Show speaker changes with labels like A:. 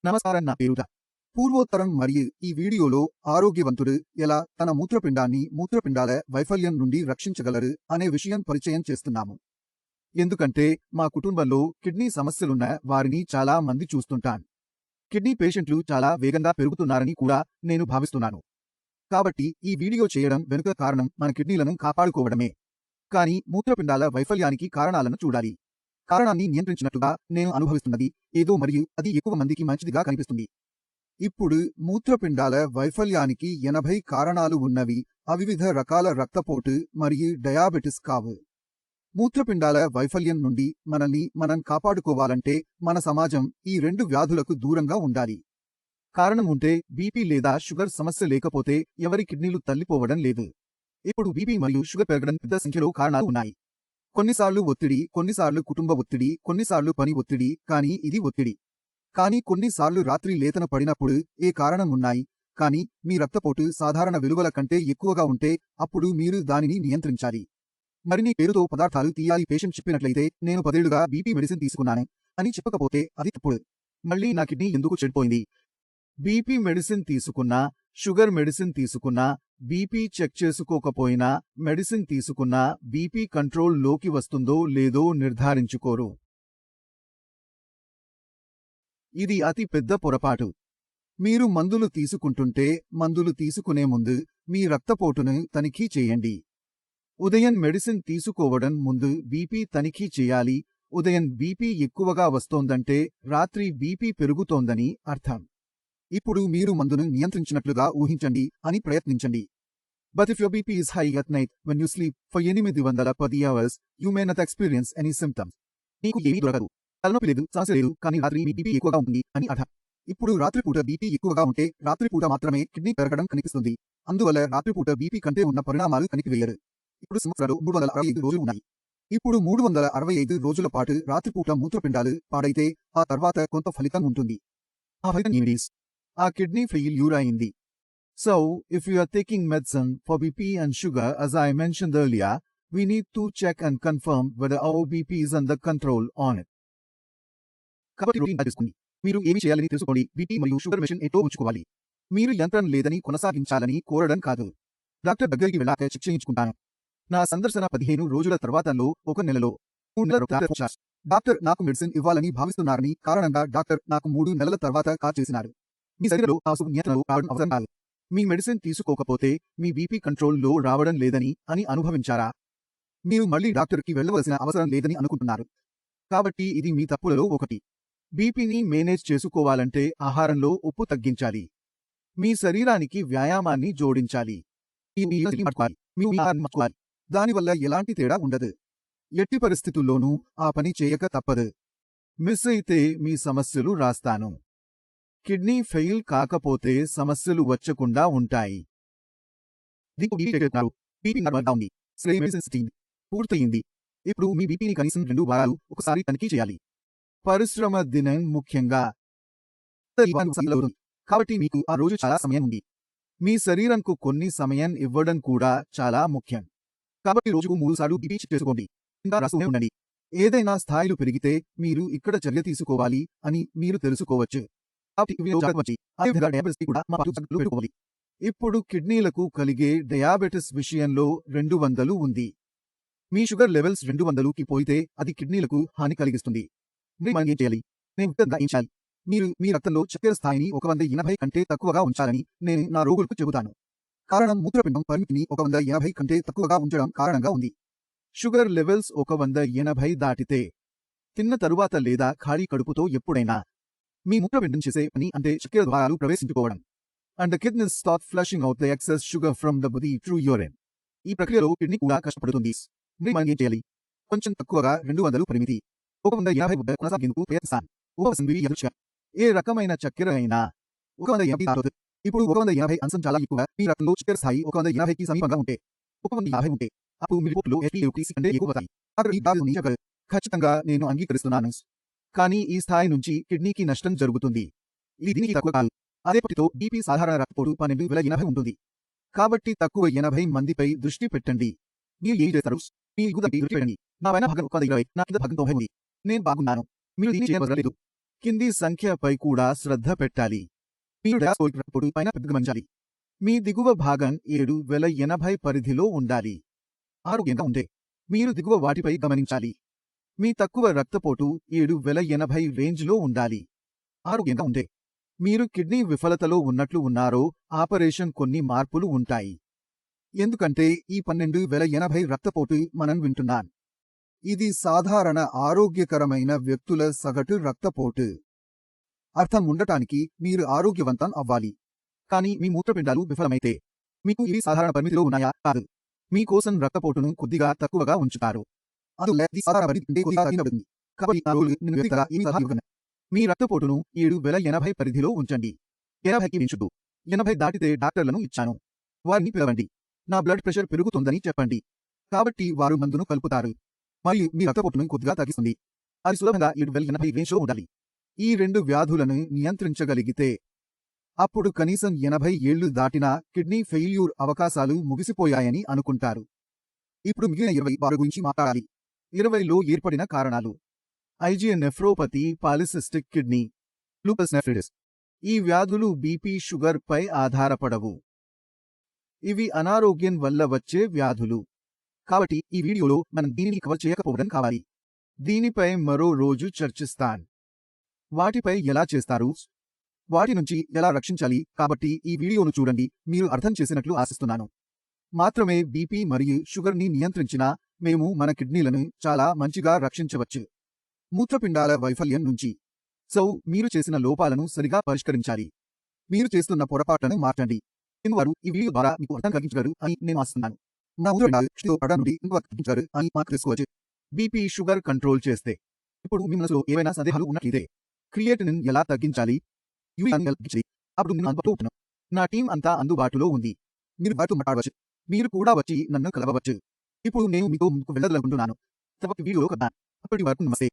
A: నమస్కారం, నా పేరు పూర్వోత్తరం మరియు ఈ వీడియోలో ఆరోగ్యవంతుడు ఎలా తన మూత్రపిండాన్ని మూత్రపిండాల వైఫల్యం నుండి రక్షించగలరు అనే విషయం పరిచయం చేస్తున్నాము. ఎందుకంటే మా కుటుంబంలో కిడ్నీ సమస్యలున్న వారిని చాలా మంది చూస్తుంటాను. కిడ్నీ పేషెంట్లు చాలా వేగంగా పెరుగుతున్నారని కూడా నేను భావిస్తున్నాను. కాబట్టి ఈ వీడియో చేయడం వెనుక కారణం మన కిడ్నీలను కాపాడుకోవడమే. కానీ మూత్రపిండాల వైఫల్యానికి కారణాలను చూడాలి. కారణాన్ని నియంత్రించినట్లుగా నేను అనుభవిస్తున్నది ఏదో మరియు అది ఎక్కువ మందికి మంచిదిగా కనిపిస్తుంది. ఇప్పుడు మూత్రపిండాల వైఫల్యానికి 80 కారణాలు ఉన్నవి. వివిధ రకాల రక్తపోటు మరియు డయాబెటిస్ కావు. మూత్రపిండాల వైఫల్యం నుండి మనల్ని మనం కాపాడుకోవాలంటే మన సమాజం ఈ 2 వ్యాధులకు దూరంగా ఉండాలి. కారణం ఉంటే బీపీ లేదా షుగర్ సమస్య లేకపోతే ఎవరి కిడ్నీలు తల్లిపోవడం లేదు. ఇప్పుడు బీపీ మరియు షుగర్ పెరగడం పెద్ద సంఖ్యలో కారణాలు ఉన్నాయి. కొన్నిసార్లు ఒత్తిడి, కొన్నిసార్లు కుటుంబ ఒత్తిడి, కొన్నిసార్లు పని ఒత్తిడి, కానీ ఇది ఒత్తిడి. కానీ కొన్నిసార్లు రాత్రి లేతన పడినప్పుడు ఏ కారణం ఉన్నాయి. కానీ మీ రక్తపోటు సాధారణ విలువల కంటే ఎక్కువగా ఉంటే అప్పుడు మీరు దానిని నియంత్రించాలి. మరిన్ని పేరుతో పదార్థాలు తీయాలి. పేషెంట్ చెప్పినట్లయితే నేను 10 ఏళ్లుగా బీపీ మెడిసిన్ తీసుకున్నాను అని చెప్పకపోతే అది తప్పుడు. మళ్ళీ నా కిడ్నీ ఎందుకు చెడిపోయింది? బీపీ మెడిసిన్ తీసుకున్నా, షుగర్ మెడిసిన్ తీసుకున్నా, బీపీ చెక్ చేసుకోకపోయినా, మెడిసిన్ తీసుకున్నా బీపీ కంట్రోల్ లోకి వస్తుందో లేదో నిర్ధారించుకోరు. ఇది అతి పెద్ద పొరపాటు. మీరు మందులు తీసుకుంటుంటే మందులు తీసుకునే ముందు మీ రక్తపోటును తనిఖీ చేయండి. ఉదయం మెడిసిన్ తీసుకోవడం ముందు బీపీ తనిఖీ చేయాలి. ఉదయం బీపీ ఎక్కువగా వస్తోందంటే రాత్రి బీపీ పెరుగుతోందని అర్థం. ఇప్పుడు మీరు మందును నియంత్రించినట్లుగా ఊహించండి అని ప్రయత్నించండి. But if your BP is high at night when you sleep for 810 hours, you may not experience any symptoms. నీకు ఏమీ దొరకదు, తలనొప్పి లేదు, సమస్య లేదు, కానీ రాత్రి మీ బీపీ ఎక్కువగా ఉంటుంది అని అర్థం. ఇప్పుడు రాత్రిపూట బీపీ ఎక్కువగా ఉంటే రాత్రిపూట మాత్రమే కిడ్నీ పెరగడం కనిపిస్తుంది. అందువల్ల రాత్రిపూట బీపీ కంటే ఉన్న పరిణామాలు కనిపివేయరు. ఇప్పుడు సంవత్సరాలు 365 రోజులు ఉన్నాయి. ఇప్పుడు 365 రోజుల పాటు రాత్రిపూట మూత్రపిండాలు పాడైతే ఆ తర్వాత కొంత ఫలితం ఉంటుంది. ఆ ఫలితం ఏమిటి? ఆ కిడ్నీ ఫెయిల్యూర్ అయింది. So, if you are taking medicine for BP and sugar, as I mentioned earlier, we need to check and confirm whether our BP is under control on it. కాబట్టి రొటీన్ తెలుసుకోండి. మీరు ఏమి చేయాలని తెలుసుకోండి. BP మరియు sugar machine ఎటో ఉంచుకోవాలి. మీరు యంత్రం లేదని కొనసాగించాలని కోరడం కాదు. డాక్టర్ దగ్గరికి వెళ్ళాక చెక్ చేయించుకుంటాను. నా సందర్శన 15 రోజుల తర్వాతలో 1 నెలలో 3 నెలల డాక్టర్ నాకు మెడిసిన్ ఇవ్వాలని భావిస్తున్నారని కారణంగా డాక్టర్ నాకు 3 నెలల తర్వాత కాల్ చేసినారు. మీ శరీరంలో ఆ నియంత్రణలు రావడం అవసరం కాదు. మీ మెడిసిన్ తీసుకోకపోతే మీ బీపీ కంట్రోల్లో రావడం లేదని అని అనుభవించారా? మీరు మళ్లీ డాక్టర్కి వెళ్లవలసిన అవసరం లేదని అనుకుంటున్నారు. కాబట్టి ఇది మీ తప్పులలో ఒకటి. బీపీని మేనేజ్ చేసుకోవాలంటే ఆహారంలో ఉప్పు తగ్గించాలి. మీ శరీరానికి వ్యాయామాన్ని జోడించాలి. దానివల్ల ఎలాంటి తేడా ఉండదు. ఎట్టి పరిస్థితుల్లోనూ ఆ పని చేయక తప్పదు. మిస్ అయితే మీ సమస్యలు రాస్తాను. కిడ్నీ ఫెయిల్ కాకపోతే సమస్యలు వచ్చకుండా ఉంటాయి. పూర్తయింది. ఇప్పుడు మీ బీపీని కనీసం 2 వారాలు ఒకసారి తనిఖీ చేయాలి. పరిశ్రమ దినం ముఖ్యంగా. కాబట్టి మీకు ఆ రోజు చాలా సమయం ఉంది. మీ శరీరంకు కొన్ని సమయం ఇవ్వడం కూడా చాలా ముఖ్యం. కాబట్టి రోజుకు 3 సార్లు బీపీ చెక్ చేసుకోండి. ఇంకా రాస్తూనే ఉండండి. ఏదైనా స్థాయిలు పెరిగితే మీరు ఇక్కడ చర్య తీసుకోవాలి అని మీరు తెలుసుకోవచ్చు. ఇప్పుడు కిడ్నీలకు కలిగే డయాబెటిస్ విషయంలో 200 ఉంది. మీ షుగర్ లెవెల్స్ 200కి పోయితే అది కిడ్నీలకు హాని కలిగిస్తుంది. మీరు మీ రక్తంలో చక్కెర స్థాయిని 180 కంటే తక్కువగా ఉంచాలని నేను నా రోగులకు చెబుతాను. కారణం మూత్రపిండం పరిమితిని 180 కంటే తక్కువగా ఉంచడం కారణంగా ఉంది. షుగర్ లెవెల్స్ 180 దాటితే తిన్న తరువాత లేదా ఖాళీ కడుపుతో ఎప్పుడైనా మీ మూత్రపిండం చేసే పని అంటే చక్కెర ద్వారాలు ప్రవేశించుకోవడం. And the kidneys start flushing out the excess sugar from the body through urine. ఈ ప్రక్రియలో కిడ్నీ కూడా కష్టపడుతుంది. మనం ఏం చేయాలి? కొంచెం తక్కువగా 200 పరిమితి 180 వద్ద కొనసాగేందుకు ప్రయత్నిస్తాను. ఏ రకమైన చక్కెర అయినా 180. ఇప్పుడు 180 అంశం చాలా ఎక్కువ. మీ రక్తంలో చక్కెర స్థాయి 180కి సమీపంగా ఉంటే 150 ఉంటే అప్పుడు మీ రిపోర్టులో HbA1c కంటే ఎక్కువ అవుతాయి. ఖచ్చితంగా నేను అంగీకరిస్తున్నాను. కానీ ఈ స్థాయి నుంచి కిడ్నీకి నష్టం జరుగుతుంది. ఇది దీనికి తక్కువ కాదు. అదే పటితో బీపీ సాధారణ రక్తపోటు 1280 ఉంటుంది. కాబట్టి తక్కువ 80 మందిపై దృష్టి పెట్టండి. మీరు ఏం చేస్తారు? మీ దృష్టి పెట్టండి. నా పైన భాగం 120, నా కింద భాగం 90 ఉంది. నేను బాగున్నాను. మీరు దీన్ని చేయవలసిన లేదు. కింది సంఖ్యపై కూడా శ్రద్ధ పెట్టాలి. మీరు డయాస్పోరిక్ రక్తపోటు పైన పెద్దగా గమనించాలి. మీ దిగువ భాగం 7080 పరిధిలో ఉండాలి. ఆరోగ్యంగా ఉంటే మీరు దిగువ వాటిపై గమనించాలి. మీ తక్కువ రక్తపోటు 7080 రేంజ్లో ఉండాలి. ఆరోగ్యంగా ఉంటే మీరు కిడ్నీ విఫలతలో ఉన్నట్లు ఉన్నారో ఆపరేషన్ కొన్ని మార్పులు ఉంటాయి. ఎందుకంటే ఈ 1280 రక్తపోటు మనం వింటున్నాం. ఇది సాధారణ ఆరోగ్యకరమైన వ్యక్తుల సగటు రక్తపోటు. అర్థం ఉండటానికి మీరు ఆరోగ్యవంతం అవ్వాలి. కానీ మీ మూత్రపిండాలు విఫలమైతే మీకు ఇవి సాధారణ పరిమితిలో ఉన్నాయా? కాదు. మీకోసం రక్తపోటును కొద్దిగా తక్కువగా ఉంచుతారు. అందువల్ల ఇది సాధారణ పరిమితి కంటే కొద్దిగా తగ్గినబడింది. కాబట్టి నా రోజులు నేను వ్యక్తిగతంగా ఏమీ సలహా ఇవ్వగలను. మీ రక్తపోటును 7080 పరిధిలో ఉంచండి. 80కి మించొద్దు. 80 దాటితే డాక్టర్లను ఇచ్చాను. వారిని పిలవండి. నా బ్లడ్ ప్రెషర్ పెరుగుతుందని చెప్పండి. కాబట్టి వారు మందును కలుపుతారు మరియు మీ రక్తపోటును కొద్దిగా తగ్గిస్తుంది. అది సులభంగా 7080 రేంజ్లో ఉండాలి. ఈ రెండు వ్యాధులను నియంత్రించగలిగితే అప్పుడు కనీసం 80 ఏళ్లు దాటినా కిడ్నీ ఫెయిల్యూర్ అవకాశాలు ముగిసిపోయాయని అనుకుంటారు. ఇప్పుడు మిగిలిన 20 వారి గురించి మాట్లాడాలి. 20లో ఏర్పడిన కారణాలు: IgAN nephropathy, polycystic kidney, lupus nephritis. ఈ వ్యాధులు బీపీ, షుగర్ పై ఆధారపడవు. ఇవి అనారోగ్యం వల్ల వచ్చే వ్యాధులు. కాబట్టి ఈ వీడియోలో మనం దీనిని కవర్ చేయకపోవడం కావాలి. దీనిపై మరో రోజు చర్చిస్తాను. వాటిపై ఎలా చేస్తారు, వాటి నుంచి ఎలా రక్షించాలి. కాబట్టి ఈ వీడియోను చూడండి. మీరు అర్థం చేసినట్లు ఆశిస్తున్నాను. మాత్రమే బీపీ మరియు షుగర్ని నియంత్రించినా మేము మన కిడ్నీలను చాలా మంచిగా రక్షించవచ్చు. మూత్రపిండాల వైఫల్యం నుంచి మీరు చేసిన లోపాలను సరిగా పరిష్కరించాలి. మీరు చేస్తున్న పొరపాట్లను మార్చండి. వారు ఈ వీడియో ద్వారా మీకు అర్థం కలిగించగలరు అని నేను ఆశిస్తున్నాను. నా మూత్రపిండాలు క్షితిలో పడడం నుండి తగ్గించగలరు అని మాకు తెలుసుకోవచ్చు. బీపీ, షుగర్ కంట్రోల్ చేస్తే. ఇప్పుడు మీ మనసులో ఏవైనా సందేహాలు ఉన్నట్లయితే క్రియేటినిన్ ఎలా తగ్గించాలి, యూరియాని ఎలా తగ్గించాలి, అప్పుడు నేను అందుబాటులో ఉంటాను. నా టీం అంతా అందుబాటులో ఉంది. మీరు వారితో మాట్లాడవచ్చు. మీరు కూడా వచ్చి నన్ను కలవవచ్చు. ఇప్పుడు నేను మీతో ముందుకు వెళ్ళాలనుకుంటున్నాను. తర్వాత వీడియోలో కలుద్దాం. అప్పటి వరకు నమస్తే.